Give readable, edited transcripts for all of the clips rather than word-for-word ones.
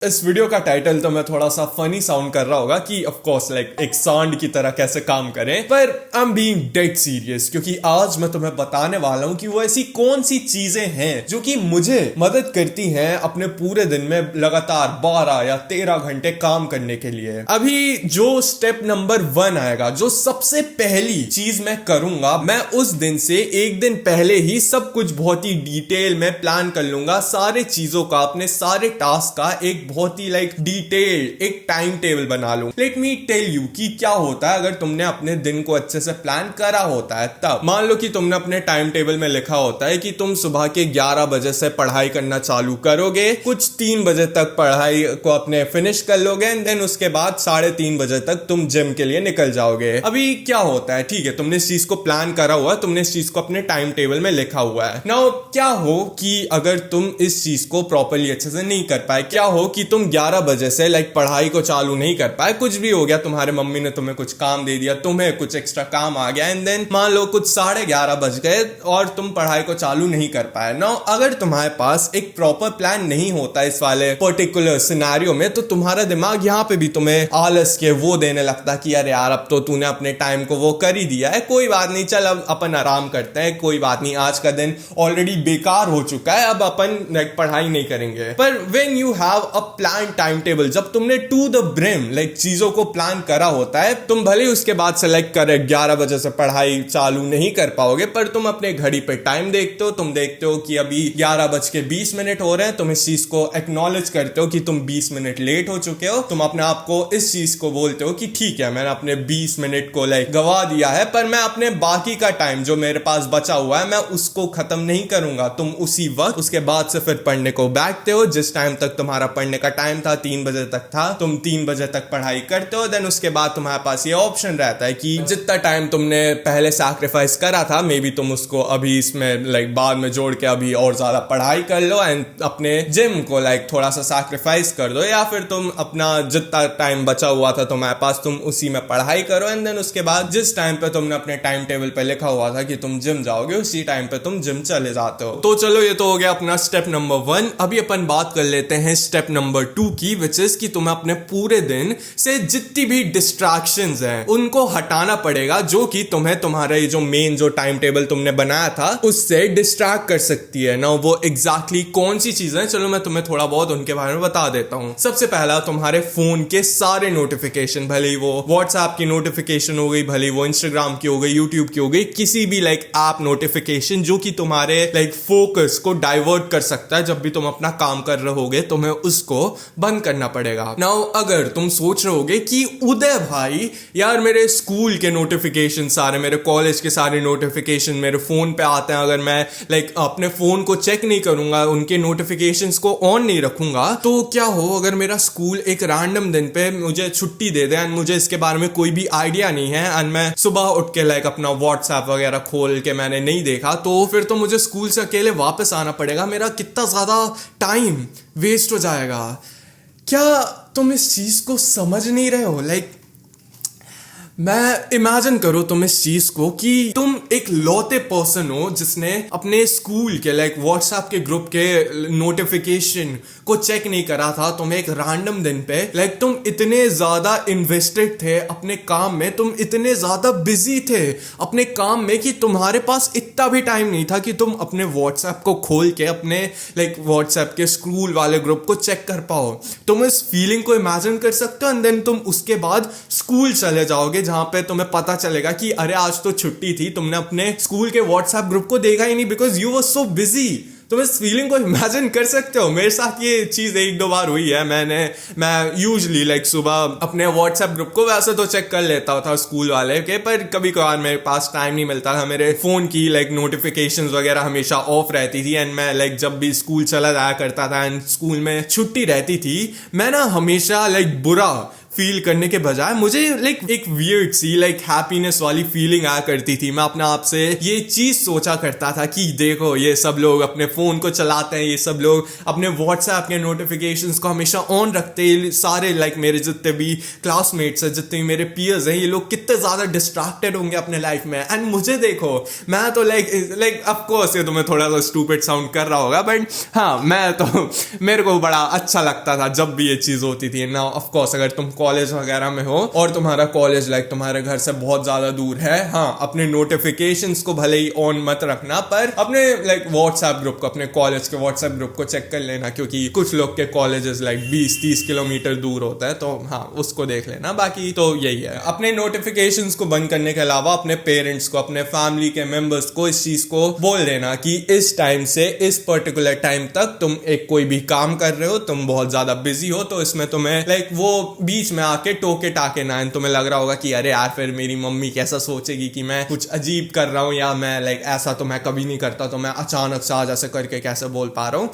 इस वीडियो का टाइटल तो मैं थोड़ा सा फनी साउंड कर रहा होगा कि ऑफ कोर्स लाइक एक सांड की तरह कैसे काम करें, पर I am being dead serious क्योंकि आज मैं तुम्हें बताने वाला हूं कि वो ऐसी कौन सी चीजें हैं जो कि मुझे मदद करती हैं अपने पूरे दिन में लगातार 12 या 13 घंटे काम करने के लिए। अभी जो स्टेप नंबर 1 आएगा, जो सबसे पहली चीज मैं करूंगा, मैं उस दिन से एक दिन पहले ही सब कुछ बहुत ही डिटेल में प्लान कर लूंगा, सारे चीजों का, अपने सारे टास्क का एक बहुत ही डिटेल्ड एक टाइम टेबल बना लूं। लेट मी टेल यू कि क्या होता है अगर तुमने अपने दिन को अच्छे से प्लान करा होता है। तब मान लो कि तुमने अपने टाइम टेबल में लिखा होता है कि तुम सुबह के 11 बजे से पढ़ाई करना चालू करोगे, कुछ 3 बजे तक पढ़ाई को अपने फिनिश कर लोगे एंड देन उसके बाद 3:30 बजे तक तुम जिम के लिए निकल जाओगे। अभी क्या होता है, ठीक है, तुमने इस चीज को प्लान करा हुआ, तुमने इस चीज को अपने टाइम टेबल में लिखा हुआ है। नाउ क्या हो कि अगर तुम इस चीज को प्रॉपर्ली अच्छे से नहीं कर पाए, क्या हो कि तुम 11 बजे से पढ़ाई को चालू नहीं कर पाए, कुछ भी हो गया, तुम्हारे मम्मी ने तुम्हें कुछ काम दे दिया, तुम्हें कुछ एक्स्ट्रा काम आ गया एंड देन मान लो कुछ 11:30 बज गए और तुम पढ़ाई को चालू नहीं कर पाए। नाउ अगर तुम्हारे पास एक प्रॉपर प्लान नहीं होता इस वाले पर्टिकुलर सिनेरियो में, तो तुम्हारा दिमाग यहाँ पे भी तुम्हें आलस के वो देने लगता कि अरे यार अब तो तूने अपने टाइम को वो कर ही दिया है, कोई बात नहीं, चल अब अपन आराम करते हैं, कोई बात नहीं, आज का दिन ऑलरेडी बेकार हो चुका है, अब अपन पढ़ाई नहीं करेंगे। पर when you have a plan time table, जब तुमने टू द ब्रिम चीजों को प्लान करा होता है, तुम भले उसके बाद सेलेक्ट करे 11 बजे से पढ़ाई चालू नहीं कर पाओगे, पर तुम अपने घड़ी पे टाइम देखते हो, तुम देखते हो कि अभी 11:20 हो रहे हैं, तुम इस चीज को एक्नॉलेज करते हो कि तुम 20 मिनट लेट हो चुके हो, तुम अपने आप को इस चीज को बोलते हो कि ठीक है, मैंने अपने 20 मिनट को गवा दिया है, पर मैं अपने बाकी का टाइम जो मेरे पास बचा हुआ है मैं उसको खत्म नहीं करूंगा। तुम उसी वक्त उसके बाद से फिर पढ़ने को बैठते हो, जिस टाइम तक तुम्हारा पढ़ने का टाइम था 3 बजे तक था, तुम 3 बजे तक पढ़ाई करते हो। देन उसके बाद तुम्हारे पास ये ऑप्शन रहता है कि जितना टाइम तुमने पहले सैक्रिफाइस करा था, मे बी तुम उसको अभी इसमें बाद में जोड़ के अभी और ज्यादा पढ़ाई कर लो एंड अपने जिम को थोड़ा सा सैक्रिफाइस कर दो, या फिर तुम अपना जितना टाइम बचा हुआ था तुम्हारे पास तुम उसी में पढ़ाई करो एंड देन उसके बाद जिस टाइम पे तुमने अपने टाइम टेबल पे लिखा हुआ था कि तुम जिम जाओगे, उसी टाइम पे तुम जिम चले जाते हो। तो चलो, ये तो हो गया अपना स्टेप नंबर 1। अभी अपन बात कर लेते हैं स्टेप नंबर 2 की, विच इज कि तुम्हें अपने पूरे दिन से जितनी भी डिस्ट्रैक्शंस हैं उनको हटाना पड़ेगा, जो कि तुम्हें तुम्हारे जो मेन जो टाइम टेबल तुमने बनाया था उससे डिस्ट्रैक्ट कर सकती है ना। वो एग्जैक्टली कौन सी चीजें, चलो मैं तुम्हें थोड़ा बहुत उनके बारे में बता देता हूं। सबसे पहला, तुम्हारे फोन के सारे नोटिफिकेशन, भले ही वो व्हाट्सएप की नोटिफिकेशन हो गई, भले ही वो इंस्टाग्राम की हो गई, यूट्यूब की हो गई, किसी भी ऐप नोटिफिकेशन जो कि तुम्हारे फोकस को डाइवर्ट कर सकता है, जब भी तुम अपना काम कर रहे होगे तुम्हें उसको बंद करना पड़ेगा। नाउ अगर तुम सोच रहे होगे कि उदय भाई यार मेरे स्कूल के नोटिफिकेशन सारे, मेरे कॉलेज के सारे नोटिफिकेशन मेरे फोन पे आते हैं, अगर मैं अपने फोन को चेक नहीं करूंगा, उनके नोटिफिकेशंस को ऑन नहीं रखूंगा, तो क्या हो अगर मेरा स्कूल एक रैंडम दिन पे मुझे छुट्टी दे दे एंड मुझे इसके बारे में कोई भी आइडिया नहीं है एंड मैं सुबह उठ के अपना व्हाट्सएप वगैरह खोल के मैंने नहीं देखा, तो फिर तो मुझे स्कूल से अकेले वापस आना पड़ेगा, मेरा कितना ज्यादा टाइम वेस्ट हो जाएगा। क्या तुम इस चीज को समझ नहीं रहे हो? मैं इमेजिन करो तुम इस चीज को कि तुम एक लौते पर्सन हो जिसने अपने स्कूल के व्हाट्सएप के ग्रुप के नोटिफिकेशन को चेक नहीं करा था, तुम एक रैंडम दिन पे तुम इतने ज्यादा इन्वेस्टेड थे अपने काम में, तुम इतने ज्यादा बिजी थे अपने काम में कि तुम्हारे पास इतना भी टाइम नहीं था कि तुम अपने व्हाट्सएप को खोल के अपने व्हाट्सएप के स्कूल वाले ग्रुप को चेक कर पाओ। तुम इस फीलिंग को इमेजिन कर सकते हो एंड देन तुम उसके बाद स्कूल चले जाओगे जहां पे तुम्हें पता चलेगा कि अरे आज तो छुट्टी थी, तुमने अपने स्कूल के व्हाट्सएप ग्रुप को देखा ही नहीं because you were so busy. तुम इस फीलिंग को इमेजिन कर सकते हो? मेरे साथ ये चीज 1-2 बार हुई है। मैं यूजुअली सुबह अपने व्हाट्सएप ग्रुप को वैसे तो चेक कर लेता था स्कूल वाले के, पर कभी कभार मेरे पास टाइम नहीं मिलता था, मेरे फोन की नोटिफिकेशंस वगैरह हमेशा ऑफ रहती थी एंड मैं जब भी स्कूल चला जाया करता था एंड स्कूल में छुट्टी रहती थी, मैं ना हमेशा बुरा फील करने के बजाय मुझे लाइक एक वियर्ड सी लाइक हैप्पीनेस वाली फीलिंग आया करती थी। मैं अपने आप से ये चीज सोचा करता था कि देखो ये सब लोग अपने फोन को चलाते हैं, ये सब लोग अपने व्हाट्सएप के नोटिफिकेशंस को हमेशा ऑन रखते हैं, सारे लाइक मेरे जितने भी क्लासमेट्स हैं, जितने भी मेरे पीयर्स हैं, ये लोग कितने ज्यादा डिस्ट्रैक्टेड होंगे अपने लाइफ में। एंड मुझे देखो, मैं तो लाइक ऑफ कोर्स ये तुम्हें थोड़ा सा स्टूपिड साउंड कर रहा होगा, बट हाँ मैं तो मेरे को बड़ा अच्छा लगता था जब भी ये चीज होती थी ना। ऑफ कोर्स अगर तुम कॉलेज वगैरह में हो और तुम्हारा कॉलेज लाइक तुम्हारे घर से बहुत ज्यादा दूर है, हाँ अपने नोटिफिकेशंस को भले ही ऑन मत रखना, पर अपने लाइक व्हाट्सएप ग्रुप को, अपने कॉलेज के व्हाट्सएप ग्रुप को चेक कर लेना, क्योंकि कुछ लोग के कॉलेजेस लाइक 20-30 किलोमीटर दूर होता है, तो हाँ उसको देख लेना। बाकी तो यही है, अपने नोटिफिकेशंस को बंद करने के अलावा अपने पेरेंट्स को, अपने फैमिली के मेंबर्स को इस चीज को बोल देना कि इस टाइम से इस पर्टिकुलर टाइम तक तुम एक कोई भी काम कर रहे हो, तुम बहुत ज्यादा बिजी हो, तो इसमें तुम्हें लाइक वो बीच में आके टोके टाके ना, तुम्हें लग रहा होगा कि अरे यार फिर मेरी मम्मी कैसा सोचेगी कि मैं कुछ अजीब कर रहा हूं, या मैं लाइक ऐसा तो मैं कभी नहीं करता, तो मैं अचानक से आज ऐसे करके कैसे बोल पा रहा हूं।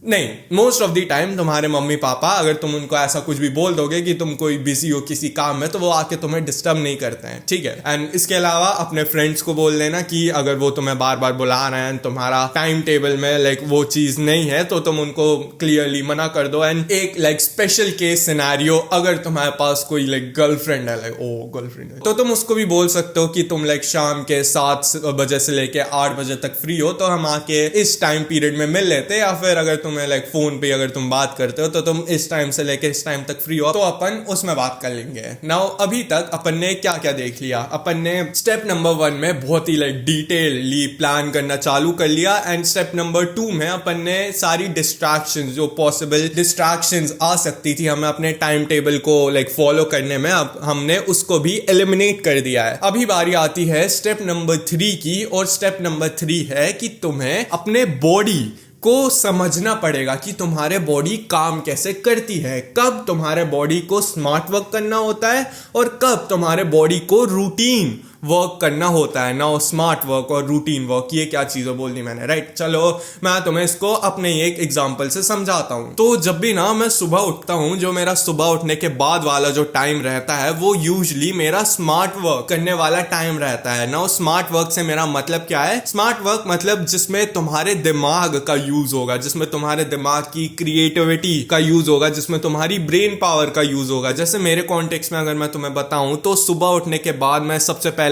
नहीं, मोस्ट ऑफ द टाइम तुम्हारे मम्मी पापा अगर तुम उनको ऐसा कुछ भी बोल दोगे कि तुम कोई बिजी हो किसी काम में, तो वो आके तुम्हें डिस्टर्ब नहीं करते हैं, ठीक है। एंड इसके अलावा अपने फ्रेंड्स को बोल देना कि अगर वो तुम्हें बार बार बुला रहे हैं, तुम्हारा टाइम टेबल में लाइक वो चीज नहीं है, तो तुम उनको क्लियरली मना कर दो। एंड एक लाइक स्पेशल केस सिनेरियो, अगर तुम्हारे पास कोई लाइक गर्लफ्रेंड है, लाइक ओ गर्लफ्रेंड है, तो तुम उसको भी बोल सकते हो कि तुम लाइक शाम के 7 बजे से लेके 8 बजे तक फ्री हो, तो हम आके इस टाइम पीरियड में मिल लेते हैं। या फिर अगर तुम्हें लाइक फोन पे अगर तुम बात करते हो, तो तुम इस टाइम से लेके इस टाइम तक फ्री हो, तो अपन उसमें बात कर लेंगे। नाउ अभी तक अपन ने क्या क्या देख लिया, अपन ने स्टेप नंबर 1 में बहुत ही लाइक डिटेलली प्लान करना चालू कर लिया, एंड स्टेप नंबर 2 में अपन ने सारी डिस्ट्रैक्शंस, जो पॉसिबल डिस्ट्रैक्शंस आ सकती थी हमें अपने टाइम टेबल को लाइक फॉलो करने में, अब हमने उसको भी एलिमिनेट कर दिया है। अभी बारी आती है स्टेप नंबर 3 की, और स्टेप नंबर 3 है कि तुम्हें अपने बॉडी को समझना पड़ेगा कि तुम्हारे बॉडी काम कैसे करती है, कब तुम्हारे बॉडी को स्मार्ट वर्क करना होता है और कब तुम्हारे बॉडी को रूटीन वर्क करना होता है। ना स्मार्ट वर्क और रूटीन वर्क, ये क्या चीजें बोलनी मैंने, राइट। चलो मैं तुम्हें इसको अपने एक एग्जांपल से समझाता हूं। तो जब भी ना मैं सुबह उठता हूं, जो मेरा सुबह उठने के बाद वाला जो टाइम रहता है, वो यूजुअली मेरा स्मार्ट वर्क करने वाला टाइम रहता है। ना स्मार्ट वर्क से मेरा मतलब क्या है, स्मार्ट वर्क मतलब जिसमें तुम्हारे दिमाग का यूज होगा, जिसमें तुम्हारे दिमाग की क्रिएटिविटी का यूज होगा, जिसमें तुम्हारी ब्रेन पावर का यूज होगा। जैसे मेरे कॉन्टेक्स्ट में अगर मैं तुम्हें बताऊं, तो सुबह उठने के बाद मैं सबसे पहले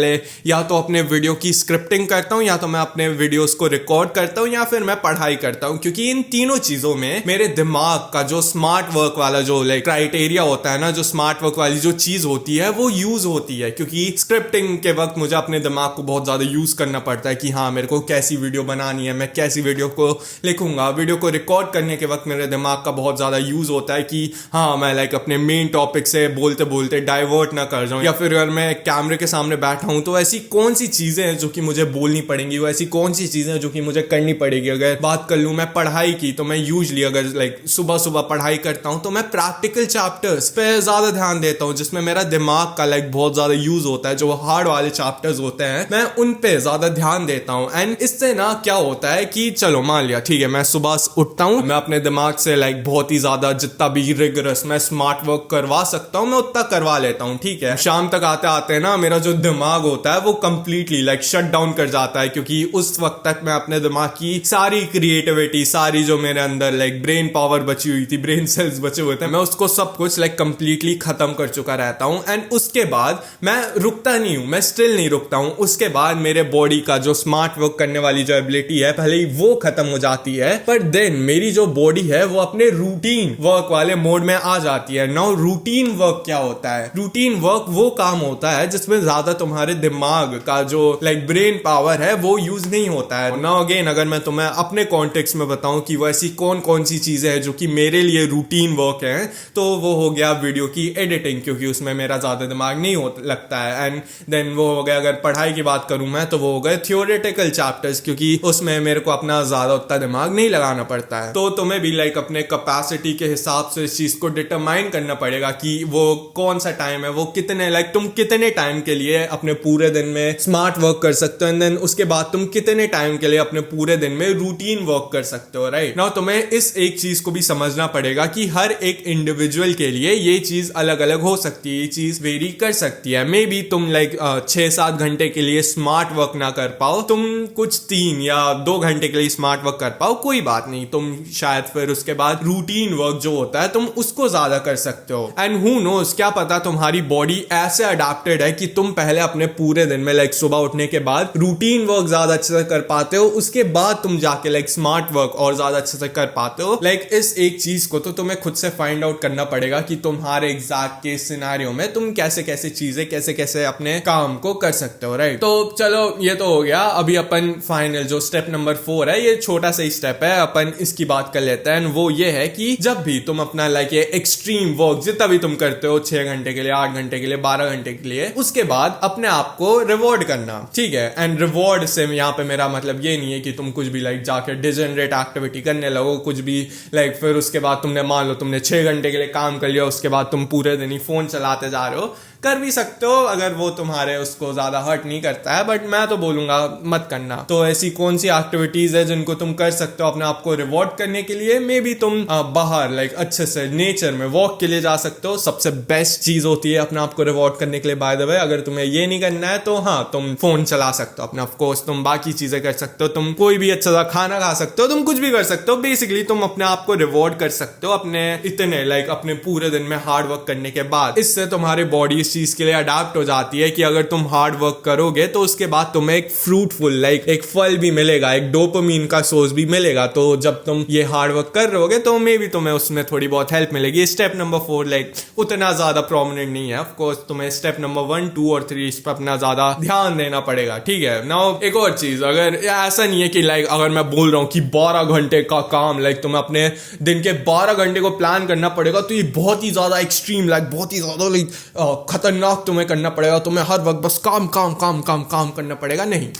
या तो अपने वीडियो की स्क्रिप्टिंग करता हूं, या तो मैं अपने वीडियोस को रिकॉर्ड करता हूं, या फिर मैं पढ़ाई करता हूं, क्योंकि इन तीनों चीजों में मेरे दिमाग का जो स्मार्ट वर्क वाला जो लाइक क्राइटेरिया होता है ना, जो स्मार्ट वर्क वाली जो चीज होती है, वो यूज होती है। क्योंकि स्क्रिप्टिंग के वक्त मुझे अपने दिमाग को बहुत ज्यादा यूज करना पड़ता है कि हाँ मेरे को कैसी वीडियो बनानी है, मैं कैसी वीडियो को लिखूंगा। वीडियो को रिकॉर्ड करने के वक्त मेरे दिमाग का बहुत ज्यादा यूज होता है कि हाँ मैं लाइक अपने मेन टॉपिक से बोलते बोलते डाइवर्ट ना कर जाऊं, या फिर अगर मैं कैमरे के सामने बैठा हूं, तो ऐसी कौन सी चीजें हैं जो कि मुझे बोलनी पड़ेंगी, वो ऐसी कौन सी चीजें हैं जो कि मुझे करनी पड़ेगी। अगर बात कर लूं मैं पढ़ाई की, तो मैं यूजुअली अगर लाइक सुबह सुबह पढ़ाई करता हूं, तो मैं प्रैक्टिकल चैप्टर्स पे ज्यादा ध्यान देता हूं, जिसमें मेरा दिमाग का लाइक बहुत ज्यादा यूज होता है। जो हार्ड वाले चैप्टर्स होते हैं, मैं उन पे ज्यादा ध्यान देता हूं। एंड इससे ना क्या होता है कि चलो मान लिया ठीक है, मैं सुबह उठता हूं, मैं अपने दिमाग से लाइक बहुत ही ज्यादा जितना भी रिगरस मैं स्मार्ट वर्क करवा सकता हूं, मैं उतना करवा लेता हूं, ठीक है। शाम तक आते आते ना मेरा जो दिमाग होता है वो कंप्लीटली लाइक शट डाउन कर जाता है, क्योंकि उस वक्त तक मैं अपने दिमाग की सारी क्रिएटिविटी, सारी जो मेरे अंदर लाइक ब्रेन पावर बची हुई थी, ब्रेन सेल्स बचे हुए थे, मैं उसको सब कुछ लाइक कंप्लीटली खत्म कर चुका रहता हूं। एंड उसके बाद मैं रुकता नहीं हूं, मैं स्टिल नहीं रुकता हूं। उसके बाद मेरे बॉडी का जो स्मार्ट वर्क करने वाली जो एबिलिटी है, भले ही वो खत्म हो जाती है, पर देन मेरी जो बॉडी है वो अपने रूटीन वर्क वाले मोड में आ जाती है। नाउ रूटीन वर्क क्या होता है? रूटीन वर्क वो काम होता है जिसमें ज्यादा तुम्हारे दिमाग का जो लाइक ब्रेन पावर है वो यूज नहीं होता है। नाउ अगेन अगर मैं तुम्हें अपने कॉन्टेक्स्ट में बताऊं कि वो ऐसी कौन कौन सी चीजें हैं जो कि मेरे लिए रूटीन वर्क है, तो वो हो गया वीडियो की एडिटिंग, क्योंकि उसमें मेरा ज्यादा दिमाग नहीं लगता है। एंड देन वो हो गया, अगर पढ़ाई की बात करूं मैं, तो वो हो गए थियोरेटिकल चैप्टर्स, क्योंकि उसमें मेरे को अपना ज्यादा उतना दिमाग नहीं लगाना पड़ता है। तो तुम्हें भी लाइक अपने कैपेसिटी के हिसाब से इस चीज को डिटरमाइन करना पड़ेगा कि वो कौन सा टाइम है, वो कितने लाइक तुम कितने टाइम के लिए अपने पूरे दिन में स्मार्ट वर्क कर सकते हो, एंड देन उसके बाद तुम कितने टाइम के लिए अपने पूरे दिन में रूटीन वर्क कर सकते हो, राइट। नाउ तुम्हें इस एक चीज को भी समझना पड़ेगा कि हर एक इंडिविजुअल के लिए ये चीज अलग अलग हो सकती है, ये चीज वेरी कर सकती है। मे बी तुम 6-7 घंटे के लिए स्मार्ट वर्क ना कर पाओ, तुम कुछ 3 या 2 घंटे के लिए स्मार्ट वर्क कर पाओ, कोई बात नहीं, तुम शायद फिर उसके बाद रूटीन वर्क जो होता है तुम उसको ज्यादा कर सकते हो। एंड हु नोस, क्या पता तुम्हारी बॉडी ऐसे अडेप्टेड है कि तुम पहले अपने पूरे दिन में सुबह उठने के बाद रूटीन वर्क ज्यादा अच्छे से कर पाते हो, उसके बाद तुम जाके स्मार्ट वर्क और ज्यादा अच्छे से कर पाते हो। इस एक चीज को तो तुम्हें खुद से फाइंड आउट करना पड़ेगा कि तुम्हारे एग्जैक्ट केस सिनेरियो में तुम कैसे कैसे चीजें कैसे कैसे अपने काम को कर सकते हो, राइट। तो चलो ये तो हो गया। अभी अपन फाइनल जो स्टेप नंबर 4 है, ये छोटा सा ही स्टेप है, अपन इसकी बात कर लेते हैं। वो ये है कि जब भी तुम अपना ये एक्सट्रीम वर्क जितना भी तुम करते हो, 6 घंटे के लिए, 8 घंटे के लिए, 12 घंटे के लिए, उसके बाद अपने आप को रिवॉर्ड करना, ठीक है। एंड रिवॉर्ड से यहाँ पे मेरा मतलब ये नहीं है कि तुम कुछ भी जाके डिजेनरेट एक्टिविटी करने लगो, कुछ भी फिर उसके बाद तुमने मान लो तुमने 6 घंटे के लिए काम कर लिया, उसके बाद तुम पूरे दिन ही फोन चलाते जा रहे हो। कर भी सकते हो अगर वो तुम्हारे उसको ज्यादा हर्ट नहीं करता है, बट मैं तो बोलूंगा मत करना। तो ऐसी कौन सी एक्टिविटीज है जिनको तुम कर सकते हो अपने आप को रिवॉर्ड करने के लिए? मे बी तुम बाहर अच्छे से नेचर में वॉक के लिए जा सकते हो, सबसे बेस्ट चीज होती है अपने आप को रिवॉर्ड करने के लिए। बाय द वे, अगर तुम्हें ये नहीं करना है तो हाँ, तुम फोन चला सकते हो अपने, ऑफ कोर्स तुम बाकी चीजें कर सकते हो, तुम कोई भी अच्छा सा खाना खा सकते हो, तुम कुछ भी कर सकते हो। बेसिकली तुम अपने आप को रिवॉर्ड कर सकते हो अपने इतने अपने पूरे दिन में हार्ड वर्क करने के बाद। इससे तुम्हारी बॉडी चीज के लिए अडाप्ट हो जाती है कि अगर तुम हार्ड वर्क करोगे तो उसके बाद तुम्हें एक फ्रूटफुल एक फल भी मिलेगा, एक डोपामीन का सोर्स भी मिलेगा। तो जब तुम ये हार्ड वर्क कर रहोगे तो मे भी तुम्हें उसमें थोड़ी बहुत हेल्प मिलेगी। स्टेप नंबर 4 उतना ज्यादा प्रोमिनेंट नहीं है, ऑफ कोर्स तुम्हें स्टेप नंबर 1, 2 और 3 इस पर अपना ज्यादा ध्यान देना पड़ेगा, ठीक है। नाउ एक और चीज, अगर ऐसा नहीं है कि अगर मैं बोल रहा हूँ कि 12 घंटे का काम तुम्हें अपने दिन के 12 घंटे को प्लान करना पड़ेगा, तो ये बहुत ही ज्यादा एक्सट्रीम बहुत ही ज्यादा खतरनाक तुम्हें करना पड़ेगा, तुम्हें हर वक्त बस काम काम काम काम काम करना पड़ेगा, नहीं,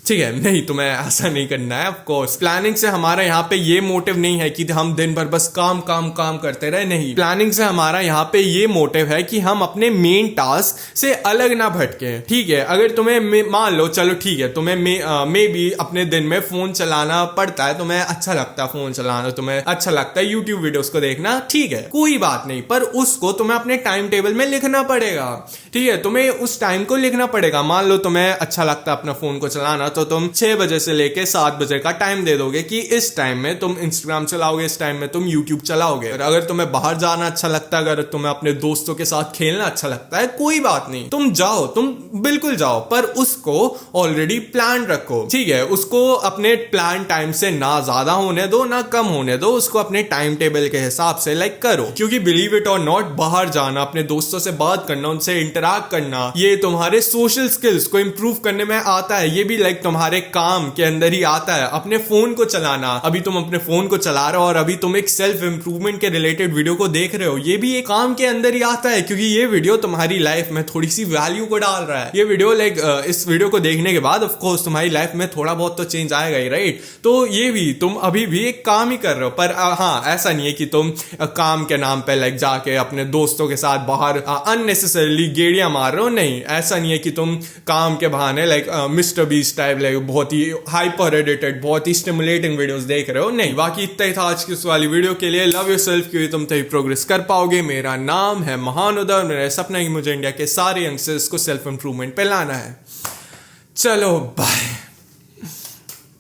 ठीक है, नहीं, तुम्हें ऐसा नहीं करना है। ऑफ कोर्स प्लानिंग से हमारा यहाँ पे ये मोटिव नहीं है कि हम दिन भर बस काम काम काम करते रहे, नहीं। प्लानिंग से हमारा यहाँ पे ये मोटिव है कि हम अपने मेन टास्क से अलग ना भटके, ठीक है। अगर तुम्हें मान लो, चलो ठीक है, तुम्हें मे बी अपने दिन में फोन चलाना पड़ता है, तुम्हें अच्छा लगता है फोन चलाना, तुम्हें अच्छा लगता है यूट्यूब वीडियोस को देखना, ठीक है, कोई बात नहीं, पर उसको तुम्हें अपने टाइम टेबल में लिखना पड़ेगा, ठीक है। तुम्हें उस टाइम को लिखना पड़ेगा। मान लो तुम्हें अच्छा लगता है अपना फोन को चलाना, तो तुम 6 बजे से लेके 7 बजे का टाइम दे दोगे कि इस टाइम में तुम इंस्टाग्राम चलाओगे, इस टाइम में तुम यूट्यूब चलाओगे। अगर तुम्हें बाहर जाना अच्छा लगता है, अगर तुम्हें अपने दोस्तों के साथ खेलना अच्छा लगता है, कोई बात नहीं, तुम जाओ, तुम बिल्कुल जाओ, पर उसको ऑलरेडी प्लान रखो, ठीक है। उसको अपने प्लान टाइम से ना ज्यादा होने दो ना कम होने दो, उसको अपने टाइम टेबल के हिसाब से करो। क्योंकि बिलीव इट और नॉट, बाहर जाना, अपने दोस्तों से बात करना, उनसे इंटरैक्ट करना, ये तुम्हारे सोशल स्किल्स को इंप्रूव करने में आता है। ये भी तुम्हारे काम के अंदर ही आता है। अपने फोन को चलाना, अभी तुम अपने फोन को चला रहे हो और अभी तुम एक सेल्फ इंप्रूवमेंट के रिलेटेड वीडियो को देख रहे हो, ये भी एक काम के अंदर ही आता है, क्योंकि ये वीडियो तुम्हारी लाइफ में थोड़ी सी वैल्यू को डाल रहा है। ये वीडियो इस वीडियो को देखने के बाद ऑफ कोर्स तुम्हारी लाइफ में थोड़ा बहुत तो चेंज आएगा ही, राइट। तो ये भी तुम अभी भी एक काम ही कर रहे हो, पर हाँ, ऐसा नहीं है कि तुम काम के नाम पे जाके अपने दोस्तों के साथ बाहर अननेसेसरली गेड़ियां मार रहे हो, नहीं, ऐसा नहीं है कि तुम काम के बहाने मिस्टर बीस्ट टाइप बहुत ही हाइपर एडिटेड, बहुत ही स्टिमुलेटिंग वीडियोस देख रहे हो, नहीं। बाकी इतना ही था आज की उस वाली वीडियो के लिए। लव योरसेल्फ, क्योंकि तुम तभी प्रोग्रेस कर पाओगे। मेरा नाम है महान उदय और मेरा सपना है कि मुझे इंडिया के सारे यंगस्टर्स को सेल्फ इंप्रूवमेंट पे लाना है। चलो बाय।